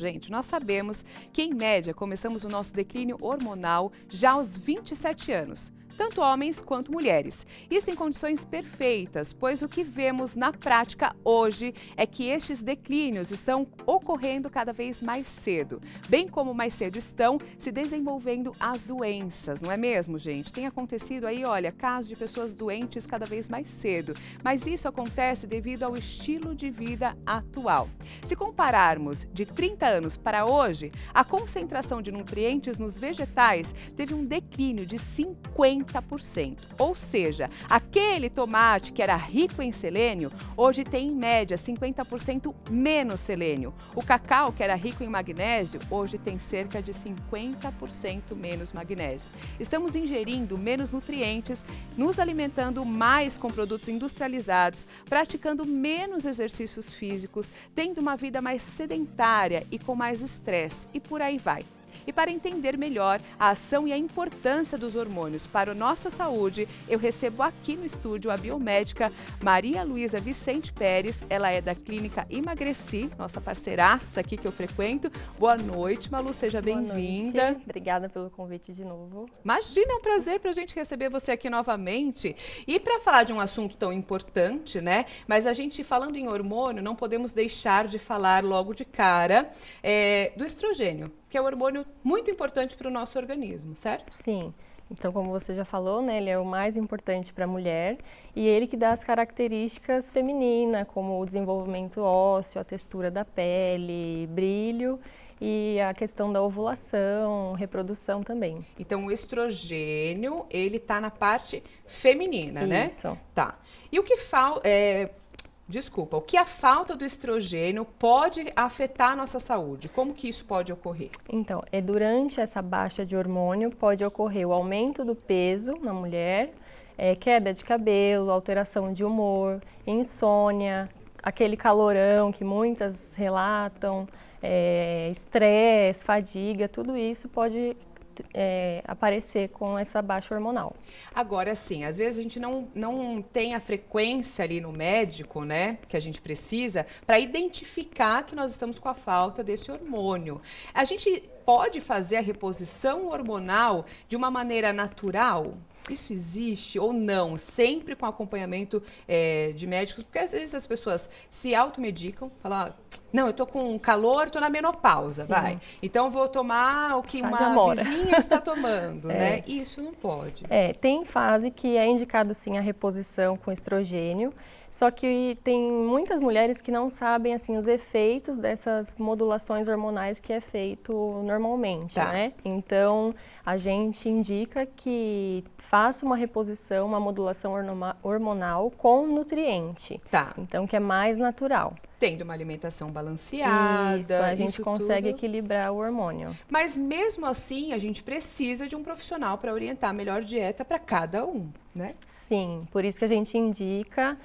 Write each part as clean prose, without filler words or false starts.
Gente, nós sabemos que, em média, começamos o nosso declínio hormonal já aos 27 anos, tanto homens quanto mulheres. Isso em condições perfeitas, pois o que vemos na prática hoje é que estes declínios estão ocorrendo cada vez mais cedo, bem como mais cedo estão se desenvolvendo as doenças, não é mesmo, gente? Tem acontecido aí, olha, casos de pessoas doentes cada vez mais cedo, mas isso acontece devido ao estilo de vida atual. Se compararmos de 30 anos para hoje, a concentração de nutrientes nos vegetais teve um declínio de 50%. Ou seja, aquele tomate que era rico em selênio, hoje tem em média 50% menos selênio. O cacau, que era rico em magnésio, hoje tem cerca de 50% menos magnésio. Estamos ingerindo menos nutrientes, nos alimentando mais com produtos industrializados, praticando menos exercícios físicos, tendo uma vida mais sedentária e com mais estresse, e por aí vai. E para entender melhor a ação e a importância dos hormônios para a nossa saúde, eu recebo aqui no estúdio a biomédica Maria Luísa Vicente Pérez. Ela é da Clínica Emagreci, nossa parceiraça aqui que eu frequento. Boa noite, Malu, seja bem-vinda. Obrigada pelo convite de novo. Imagina, é um prazer para a gente receber você aqui novamente. E para falar de um assunto tão importante, né? Mas a gente, falando em hormônio, não podemos deixar de falar logo de cara do estrogênio, que é um hormônio muito importante para o nosso organismo, certo? Sim. Então, como você já falou, né, ele é o mais importante para a mulher e ele que dá as características femininas, como o desenvolvimento ósseo, a textura da pele, brilho e a questão da ovulação, reprodução também. Então, o estrogênio, ele está na parte feminina, né? Isso. Tá. E o que falta... Desculpa, o que a falta do estrogênio pode afetar a nossa saúde? Como que isso pode ocorrer? Então, durante essa baixa de hormônio pode ocorrer o aumento do peso na mulher, queda de cabelo, alteração de humor, insônia, aquele calorão que muitas relatam, estresse, fadiga, tudo isso pode aparecer com essa baixa hormonal. Agora, sim, às vezes a gente não tem a frequência ali no médico, né, que a gente precisa para identificar que nós estamos com a falta desse hormônio. A gente pode fazer a reposição hormonal de uma maneira natural? Isso existe ou não? Sempre com acompanhamento de médicos? Porque às vezes as pessoas se automedicam, falam, não, eu tô com calor, tô na menopausa, Sim. vai. Então vou tomar o que Chá de uma amora. vizinha está tomando, né? Isso não pode. Tem fase que é indicado sim a reposição com estrogênio, só que tem muitas mulheres que não sabem assim os efeitos dessas modulações hormonais que é feito normalmente, Tá. né? Então a gente indica que faça uma reposição, uma modulação hormonal com nutriente. Tá. Então que é mais natural. Tendo uma alimentação balanceada. Isso, a gente isso consegue tudo. equilibrar o hormônio. Mas mesmo assim, a gente precisa de um profissional para orientar a melhor dieta para cada um, né? Sim, por isso que a gente indica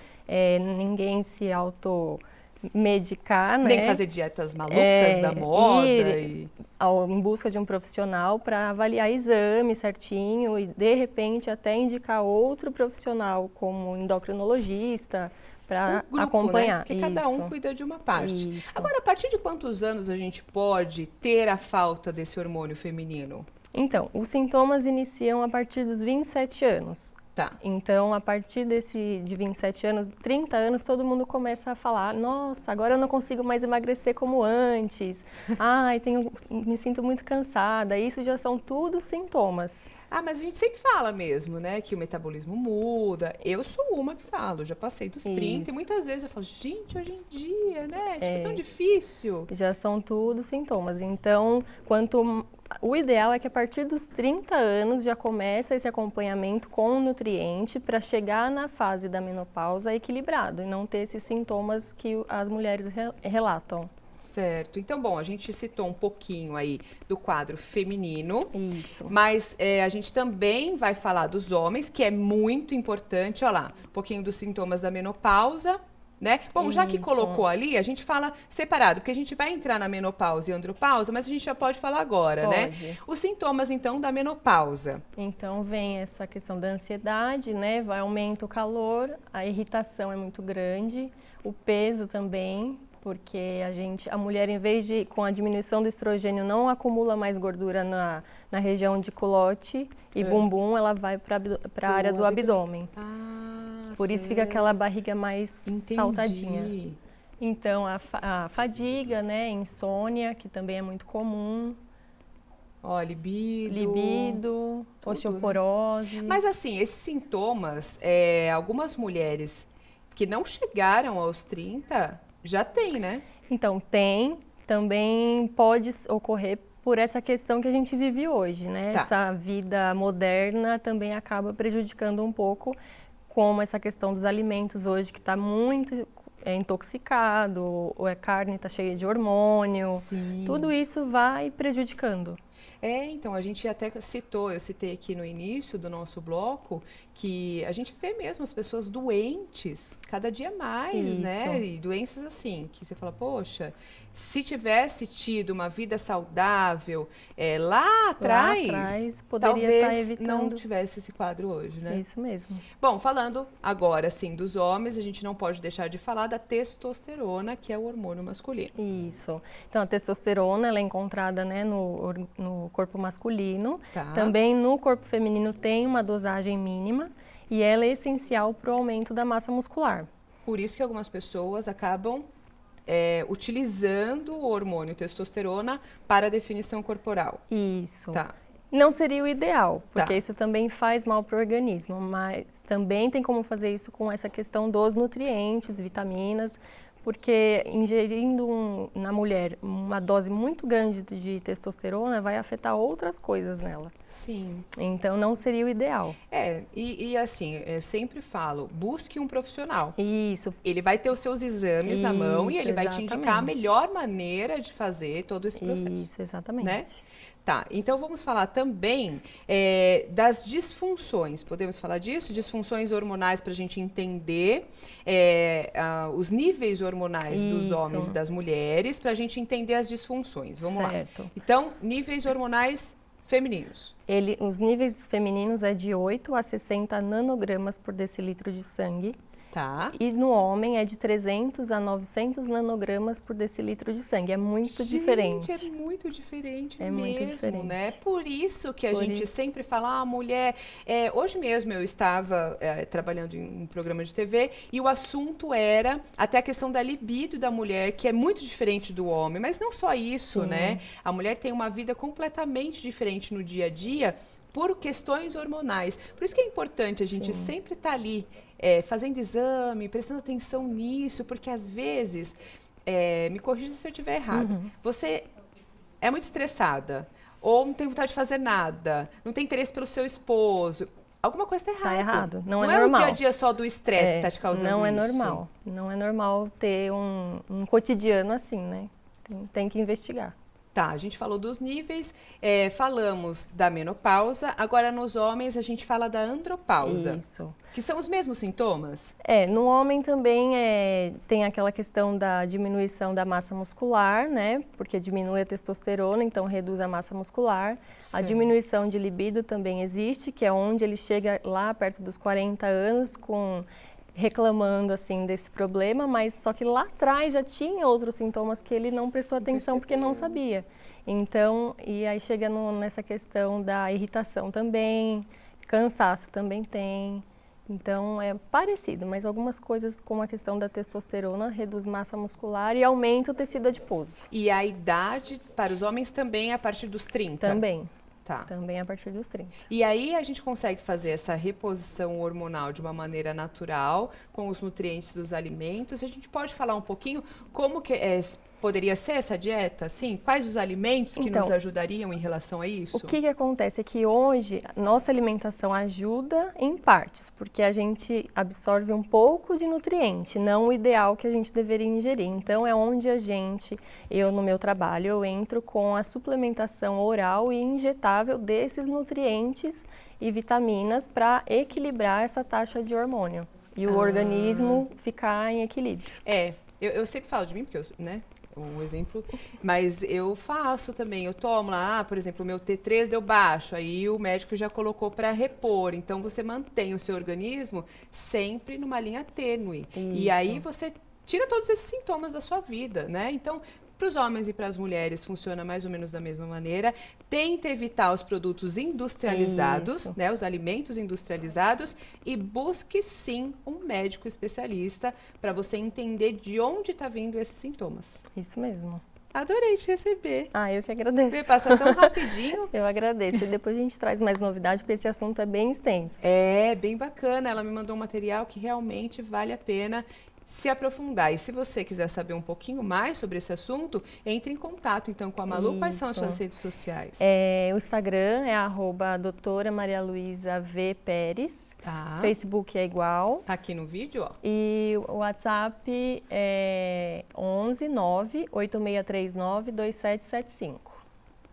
ninguém se automedicar, né? Nem fazer dietas malucas da moda. Ir em busca de um profissional para avaliar exame certinho e, de repente, até indicar outro profissional, como endocrinologista, para acompanhar. Né? Porque cada um cuida de uma parte. Isso. Agora, a partir de quantos anos a gente pode ter a falta desse hormônio feminino? Então, os sintomas iniciam a partir dos 27 anos. Tá. Então, a partir de 27 anos, 30 anos, todo mundo começa a falar, nossa, agora eu não consigo mais emagrecer como antes. Ai, me sinto muito cansada. Isso já são tudo sintomas. Ah, mas a gente sempre fala mesmo, né, que o metabolismo muda. Eu sou uma que falo, já passei dos 30 e muitas vezes eu falo, gente, hoje em dia, né, tipo, é tão difícil. Já são tudo sintomas. Então, o ideal é que a partir dos 30 anos já comece esse acompanhamento com nutriente para chegar na fase da menopausa equilibrado e não ter esses sintomas que as mulheres relatam. Certo. Então, bom, a gente citou um pouquinho aí do quadro feminino. Isso. Mas a gente também vai falar dos homens, que é muito importante. Olha lá, um pouquinho dos sintomas da menopausa, né? Bom, já que colocou ali, a gente fala separado, porque a gente vai entrar na menopausa e andropausa, mas a gente já pode falar agora, né? Os sintomas, então, da menopausa. Então, vem essa questão da ansiedade, né? Aumenta o calor, a irritação é muito grande, o peso também. porque a mulher, em vez de, com a diminuição do estrogênio, não acumula mais gordura na região de culote e bumbum, ela vai para a área do abdômen. Por isso fica aquela barriga mais saltadinha. Então, a fadiga, né, insônia, que também é muito comum. Ó, libido, tudo, osteoporose. Né? Mas assim, esses sintomas, algumas mulheres que não chegaram aos 30 já tem, né? Então, também pode ocorrer por essa questão que a gente vive hoje, né? Tá. Essa vida moderna também acaba prejudicando um pouco, como essa questão dos alimentos hoje, que está muito intoxicado, ou a carne está cheia de hormônio. Sim. Tudo isso vai prejudicando. Então, a gente até eu citei aqui no início do nosso bloco, que a gente vê mesmo as pessoas doentes, cada dia mais, né? E doenças assim, que você fala, poxa, se tivesse tido uma vida saudável lá atrás poderia talvez estar evitando. Não tivesse esse quadro hoje, né? Isso mesmo. Bom, falando agora, sim, dos homens, a gente não pode deixar de falar da testosterona, que é o hormônio masculino. Isso. Então, a testosterona, ela é encontrada, né, no corpo masculino. Tá. Também no corpo feminino tem uma dosagem mínima e ela é essencial para o aumento da massa muscular. Por isso que algumas pessoas acabam utilizando o hormônio testosterona para a definição corporal. Isso. Tá. Não seria o ideal, porque Tá. isso também faz mal para o organismo, mas também tem como fazer isso com essa questão dos nutrientes, vitaminas, porque ingerindo na mulher uma dose muito grande de testosterona vai afetar outras coisas nela. Sim. Então não seria o ideal. E assim, eu sempre falo, busque um profissional. Isso. Ele vai ter os seus exames na mão e ele vai te indicar a melhor maneira de fazer todo esse processo. Isso, exatamente. Né? Tá, então vamos falar também das disfunções. Podemos falar disso? Disfunções hormonais para a gente entender os níveis hormonais dos homens e das mulheres, para a gente entender as disfunções. Vamos lá. Então, níveis hormonais femininos. Os níveis femininos é de 8 a 60 nanogramas por decilitro de sangue. Tá. E no homem é de 300 a 900 nanogramas por decilitro de sangue. É muito diferente. É muito diferente mesmo, muito diferente. Né? Por isso que a gente sempre fala, mulher... hoje mesmo eu estava trabalhando em um programa de TV e o assunto era até a questão da libido da mulher, que é muito diferente do homem. Mas não só isso, né? A mulher tem uma vida completamente diferente no dia a dia por questões hormonais. Por isso que é importante a gente sempre estar ali fazendo exame, prestando atenção nisso, porque às vezes, me corrija se eu estiver errado, você é muito estressada, ou não tem vontade de fazer nada, não tem interesse pelo seu esposo, alguma coisa está errada. Está errado, não é normal. Não é o dia a dia só do estresse que está te causando isso. Não é normal, não é normal ter um cotidiano assim, né? Tem que investigar. Tá, a gente falou dos níveis, falamos da menopausa, agora nos homens a gente fala da andropausa. Isso. Que são os mesmos sintomas? No homem também tem aquela questão da diminuição da massa muscular, né? Porque diminui a testosterona, então reduz a massa muscular. A diminuição de libido também existe, que é onde ele chega lá perto dos 40 anos reclamando assim desse problema, mas só que lá atrás já tinha outros sintomas que ele não prestou atenção porque não sabia. Então, e aí chega nessa questão da irritação também, cansaço também tem. Então é parecido, mas algumas coisas como a questão da testosterona reduz massa muscular e aumenta o tecido adiposo. E a idade para os homens também é a partir dos 30? Também. Tá. Também a partir dos 30. E aí a gente consegue fazer essa reposição hormonal de uma maneira natural, com os nutrientes dos alimentos. A gente pode falar um pouquinho como que poderia ser essa dieta? Assim, quais os alimentos que nos ajudariam em relação a isso? O que acontece é que hoje nossa alimentação ajuda em partes, porque a gente absorve um pouco de nutriente, não o ideal que a gente deveria ingerir. Então é onde eu no meu trabalho, eu entro com a suplementação oral e injetável desses nutrientes e vitaminas para equilibrar essa taxa de hormônio e o organismo ficar em equilíbrio. Eu sempre falo de mim, porque um exemplo, mas eu faço também, eu tomo lá, por exemplo, o meu T3 deu baixo, aí o médico já colocou para repor, então você mantém o seu organismo sempre numa linha tênue. Isso. E aí você tira todos esses sintomas da sua vida, né? Então, para os homens e para as mulheres funciona mais ou menos da mesma maneira. Tenta evitar os produtos industrializados, né, os alimentos industrializados, e busque sim um médico especialista para você entender de onde está vindo esses sintomas. Isso mesmo. Adorei te receber. Eu que agradeço. Veio passar tão rapidinho. Eu agradeço. E depois a gente traz mais novidade, porque esse assunto é bem extenso. É, bem bacana. Ela me mandou um material que realmente vale a pena se aprofundar. E se você quiser saber um pouquinho mais sobre esse assunto, entre em contato então com a Malu. Quais são as suas redes sociais? O Instagram é @doutora Maria Luísa V. Pérez. Tá. Facebook é igual. Tá aqui no vídeo, ó. E o WhatsApp é 11 9 8639 2775.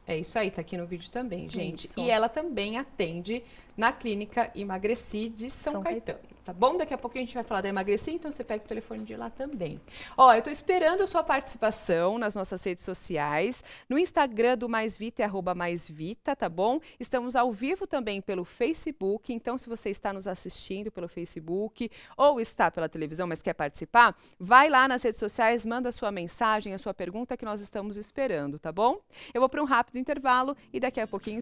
É isso aí, tá aqui no vídeo também, gente. Isso. E ela também atende na Clínica Emagreci de São Caetano. Tá bom? Daqui a pouquinho a gente vai falar da Emagreci, então você pega o telefone de lá também. Ó, eu tô esperando a sua participação nas nossas redes sociais, no Instagram do Mais Vita, é @maisvita, tá bom? Estamos ao vivo também pelo Facebook, então se você está nos assistindo pelo Facebook ou está pela televisão, mas quer participar, vai lá nas redes sociais, manda a sua mensagem, a sua pergunta que nós estamos esperando, tá bom? Eu vou para um rápido intervalo e daqui a pouquinho tem